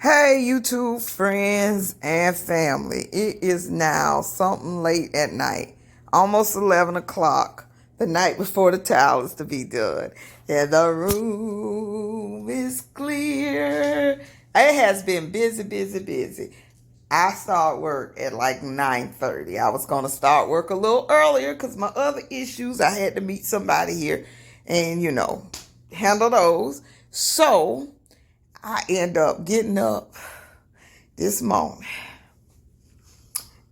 Hey, YouTube friends and family. It is now something late at night, almost 11 o'clock, the night before the towel is to be done. And the room is clear. It has been busy. I start work at like 9:30. I was going to start work a little earlier because my other issues, I had to meet somebody here and, handle those. So I end up getting up this morning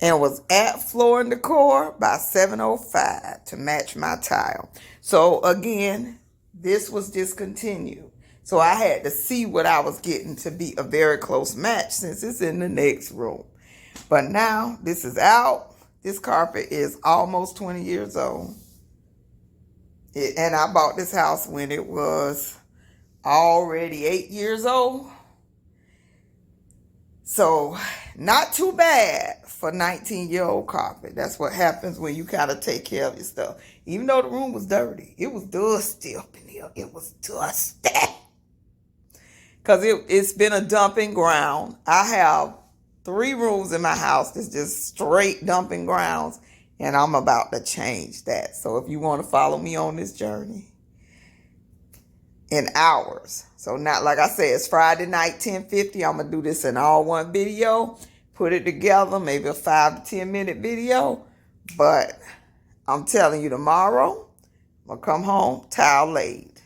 and was at Floor and Decor by 7:05 to match my tile. So again, this was discontinued. So I had to see what I was getting to be a very close match since it's in the next room. But now this is out. This carpet is almost 20 years old. And I bought this house when it was already 8 years old. So not too bad for 19-year-old carpet. That's what happens when you kind of take care of your stuff. Even though the room was dirty, it was dusty up in here. It was dusty. Because it's been a dumping ground. I have 3 rooms in my house that's just straight dumping grounds. And I'm about to change that. So if you want to follow me on this journey, in hours. So not like I said, it's Friday night, 10:50. I'm going to do this in all one video. Put it together, maybe a 5 to 10 minute video. But I'm telling you, tomorrow, I'm going to come home, towel laid.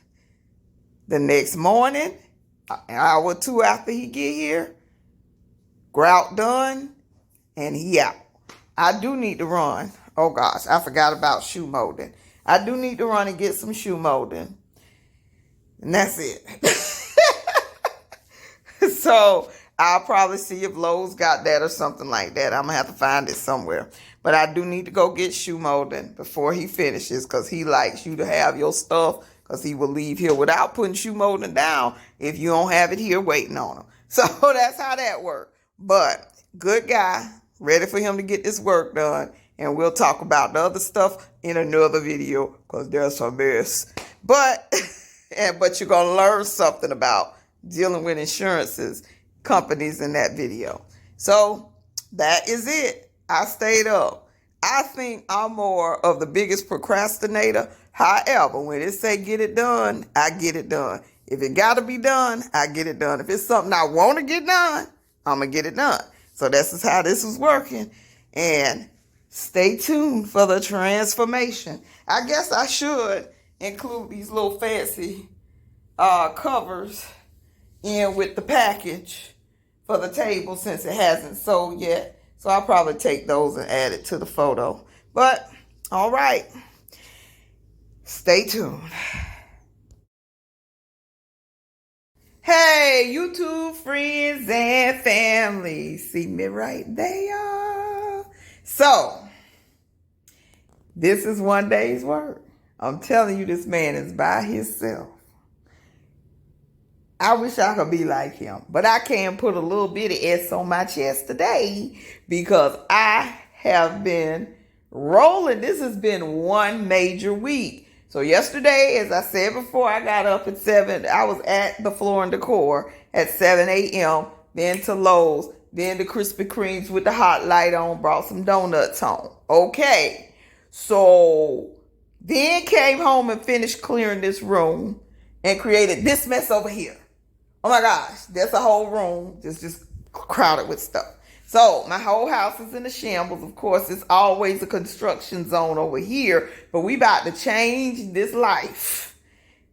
The next morning, an hour or 2 after he get here, grout done, and he out. I do need to run. Oh gosh, I forgot about shoe molding. I do need to run and get some shoe molding. And that's it. So I'll probably see if Lowe's got that or something like that. I'm going to have to find it somewhere. But I do need to go get shoe molding before he finishes because he likes you to have your stuff because he will leave here without putting shoe molding down if you don't have it here waiting on him. So that's how that works. But good guy, ready for him to get this work done. And we'll talk about the other stuff in another video because there's a mess. But you're going to learn something about dealing with insurances companies in that video. So that is it. I stayed up. I think I'm more of the biggest procrastinator. However, when it say get it done, I get it done. If it got to be done, I get it done. If it's something I want to get done, I'm going to get it done. So this is how this is working. And stay tuned for the transformation. I guess I should include these little fancy covers in with the package for the table since it hasn't sold yet. So I'll probably take those and add it to the photo. But, all right. Stay tuned. Hey, YouTube friends and family. See me right there? So, this is one day's work. I'm telling you, this man is by himself. I wish I could be like him, but I can put a little bit of S on my chest today because I have been rolling. This has been one major week. So yesterday, as I said before, I got up at 7. I was at the Floor and Decor at 7 a.m., then to Lowe's, then the Krispy Kremes with the hot light on, brought some donuts home. Okay, so then came home and finished clearing this room and created this mess over here. Oh my gosh, there's a whole room just crowded with stuff. So my whole house is in a shambles. Of course, it's always a construction zone over here, but we about to change this life.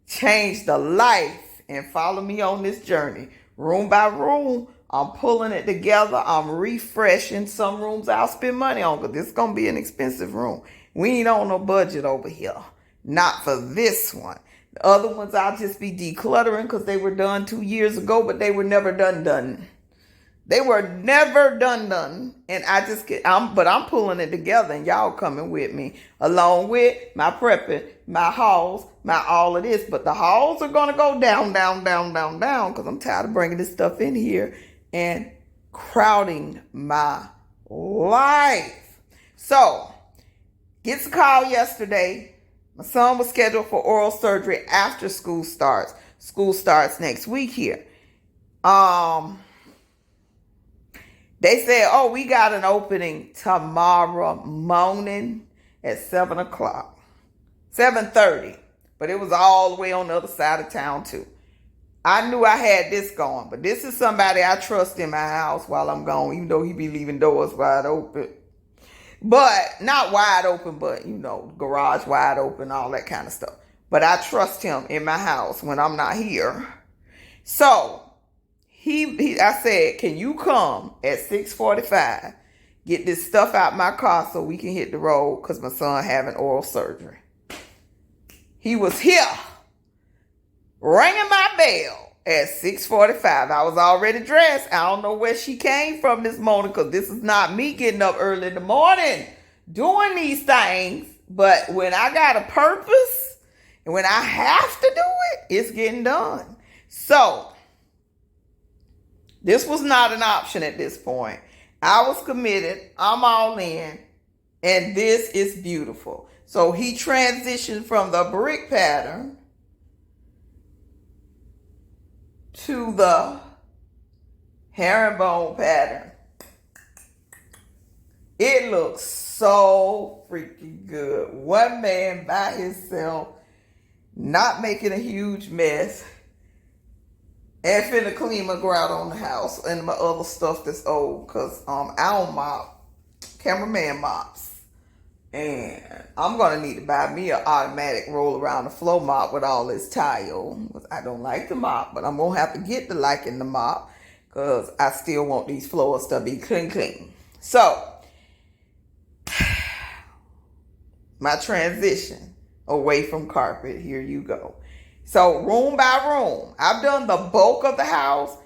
Change the life and follow me on this journey. Room by room, I'm pulling it together. I'm refreshing. Some rooms I'll spend money on because this is going to be an expensive room. We ain't on no budget over here. Not for this one. The other ones I'll just be decluttering because they were done 2 years ago, but they were never done. They were never done. And I'm pulling it together and y'all coming with me along with my prepping, my hauls, my all of this. But the hauls are going to go down because I'm tired of bringing this stuff in here and crowding my life. So, gets a call yesterday. My son was scheduled for oral surgery after school starts. School starts next week here. They said, oh, we got an opening tomorrow morning at 7 o'clock. 7:30. But it was all the way on the other side of town too. I knew I had this going, but this is somebody I trust in my house while I'm gone, even though he be leaving doors wide open. But not wide open, but garage wide open, all that kind of stuff. But I trust him in my house when I'm not here. So I said, can you come at 6:45, get this stuff out my car so we can hit the road because my son having oral surgery. He was here ringing my bell at 6:45. I was already dressed. I don't know where she came from this morning because this is not me getting up early in the morning doing these things. But when I got a purpose and when I have to do it, it's getting done. So this was not an option at this point. I was committed. I'm all in. And this is beautiful. So he transitioned from the brick pattern to the herringbone pattern. It looks so freaking good. One man by himself, not making a huge mess, and finna clean my grout on the house and my other stuff that's old, because I don't mop, cameraman mops. And I'm going to need to buy me an automatic roll around the floor mop with all this tile. I don't like the mop, but I'm going to have to get to liking the mop because I still want these floors to be clean. So, my transition away from carpet, here you go. So, room by room, I've done the bulk of the house.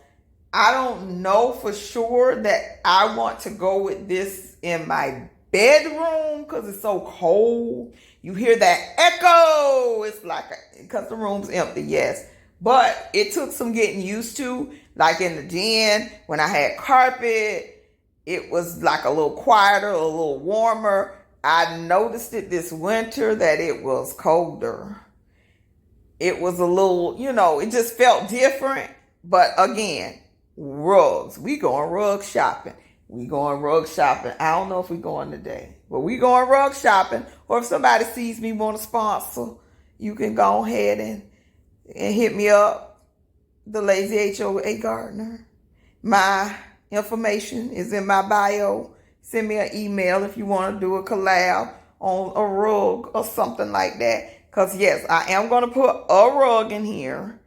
I don't know for sure that I want to go with this in my bedroom because it's so cold. You hear that echo. It's like, because the room's empty, yes. But it took some getting used to. Like in the den, when I had carpet, it was like a little quieter, a little warmer. I noticed it this winter that it was colder. It was a little, it just felt different. But again, rugs. We going rug shopping. I don't know if we going today, but we going rug shopping. Or if somebody sees me want to sponsor, you can go ahead and hit me up. The Lazy HOA Gardener. My information is in my bio. Send me an email if you want to do a collab on a rug or something like that. Because yes, I am going to put a rug in here.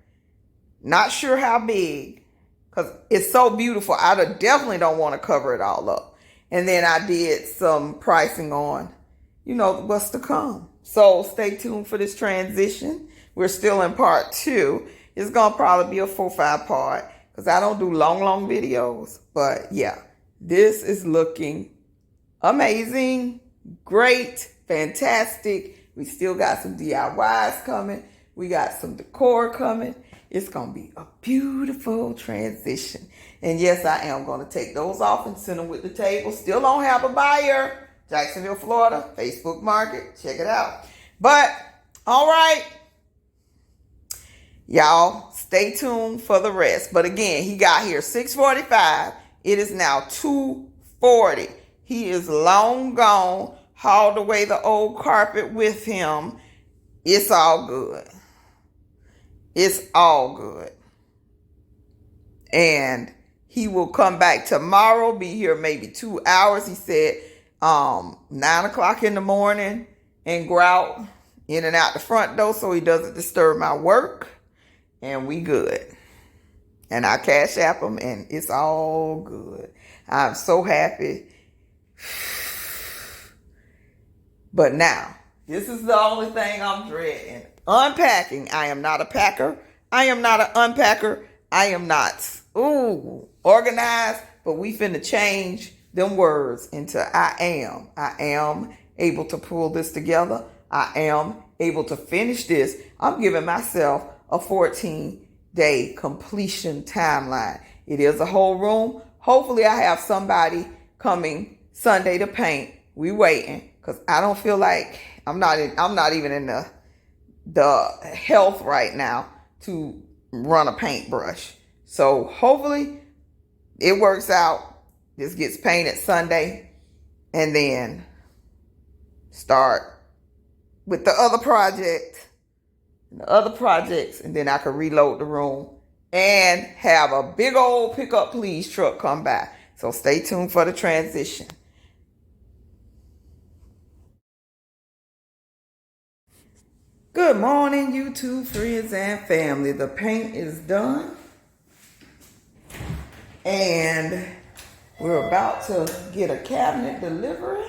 Not sure how big. Because it's so beautiful. I definitely don't want to cover it all up. And then I did some pricing on, what's to come. So stay tuned for this transition. We're still in part 2. It's going to probably be a 4-5 part because I don't do long videos. But yeah, this is looking amazing, great, fantastic. We still got some DIYs coming. We got some decor coming. It's going to be a beautiful transition. And yes, I am going to take those off and send them with the table. Still don't have a buyer. Jacksonville, Florida, Facebook Market. Check it out. But, all right. Y'all, stay tuned for the rest. But again, he got here 6:45. It is now 2:40. He is long gone. Hauled away the old carpet with him. It's all good. It's all good. And he will come back tomorrow, be here maybe 2 hours. He said 9 o'clock in the morning and grout in and out the front door so he doesn't disturb my work. And we good. And I cash app him and it's all good. I'm so happy. But now, this is the only thing I'm dreading. Unpacking. I am not a packer. I am not an unpacker. I am not organized, but we finna change them words into I am. I am able to pull this together. I am able to finish this. I'm giving myself a 14-day completion timeline. It is a whole room. Hopefully I have somebody coming Sunday to paint. We waiting because I don't feel like I'm not even in the health right now to run a paintbrush. So hopefully it works out. This gets painted Sunday, and then start with the other projects, and then I can reload the room and have a big old pick up please truck come by. So stay tuned for the transition. Good morning, YouTube friends and family. The paint is done, and we're about to get a cabinet delivery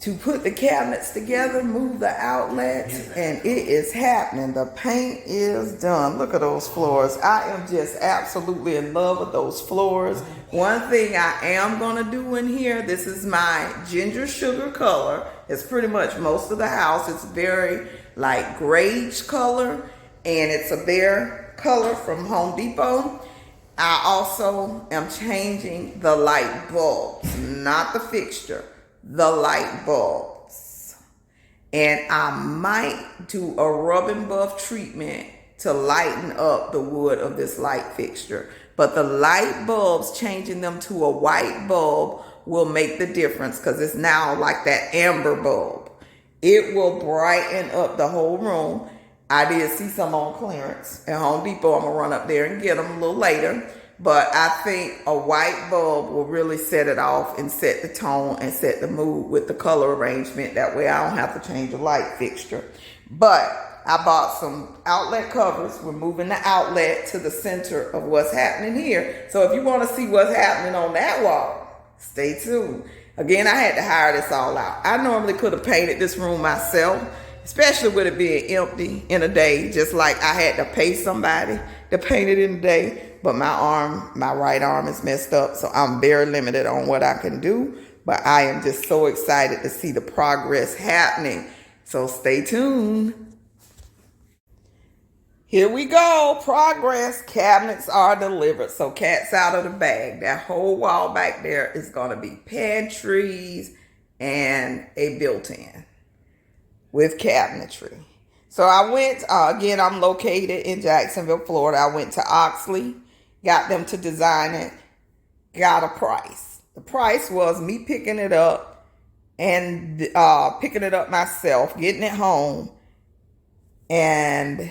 to put the cabinets together, move the outlets, and it is happening. The paint is done. Look at those floors. I am just absolutely in love with those floors. One thing I am gonna do in here, this is my ginger sugar color. It's pretty much most of the house. It's very like grayish color, and it's a bare color from Home Depot. I also am changing the light bulbs, not the fixture, the light bulbs. And I might do a rub and buff treatment to lighten up the wood of this light fixture. But the light bulbs, changing them to a white bulb will make the difference, because it's now like that amber bulb. It will brighten up the whole room. I did see some on clearance at Home Depot. I'm gonna run up there and get them a little later. But I think a white bulb will really set it off and set the tone and set the mood with the color arrangement. That way I don't have to change the light fixture. But I bought some outlet covers. We're moving the outlet to the center of what's happening here. So if you want to see what's happening on that wall, stay tuned. Again, I had to hire this all out. I normally could have painted this room myself, especially with it being empty in a day, just like I had to pay somebody to paint it in a day. But my right arm is messed up, so I'm very limited on what I can do. But I am just so excited to see the progress happening. So stay tuned. Here we go, progress. Cabinets are delivered. So cat's out of the bag. That whole wall back there is gonna be pantries and a built-in with cabinetry. So I went, again, I'm located in Jacksonville, Florida. I went to Oxley, got them to design it, got a price. The price was me picking it up and picking it up myself, getting it home, and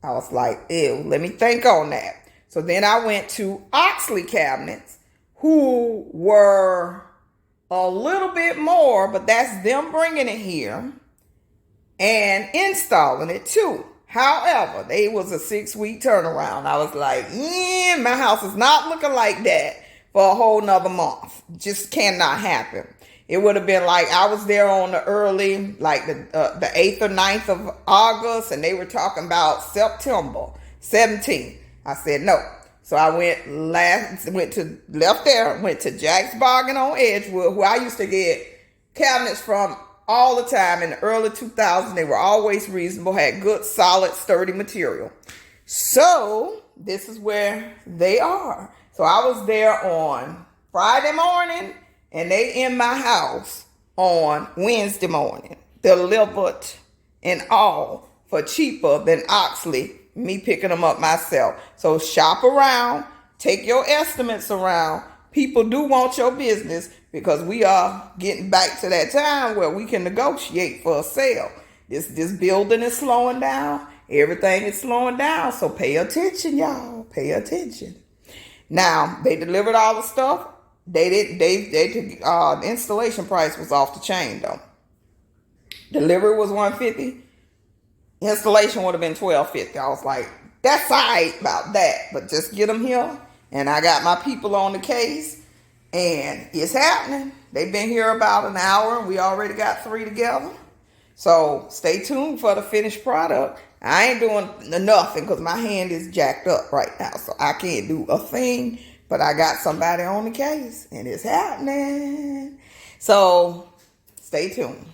I was like, ew, let me think on that. So then I went to Oxley Cabinets, who were a little bit more, but that's them bringing it here and installing it too. However, they was a 6-week turnaround. I was like, my house is not looking like that for a whole nother month. Just cannot happen. It would have been like I was there on the early, like the 8th or 9th of August, and they were talking about September 17th. I said no. So I went to Jack's Bargain on Edgewood, who I used to get cabinets from all the time in the early 2000s. They were always reasonable, had good, solid, sturdy material. So this is where they are. So I was there on Friday morning, and they in my house on Wednesday morning, delivered and all for cheaper than Oxley, me picking them up myself. So shop around, take your estimates around. People do want your business, because we are getting back to that time where we can negotiate for a sale. This building is slowing down. Everything is slowing down. So pay attention, y'all. Pay attention. Now, they delivered all the stuff. The installation price was off the chain though. Delivery was $150. Installation would have been $1,250. I was like, that's all right about that, but just get them here. And I got my people on the case, and it's happening. They've been here about an hour, and we already got 3 together. So stay tuned for the finished product. I ain't doing nothing because my hand is jacked up right now, so I can't do a thing. But I got somebody on the case, and it's happening. So stay tuned.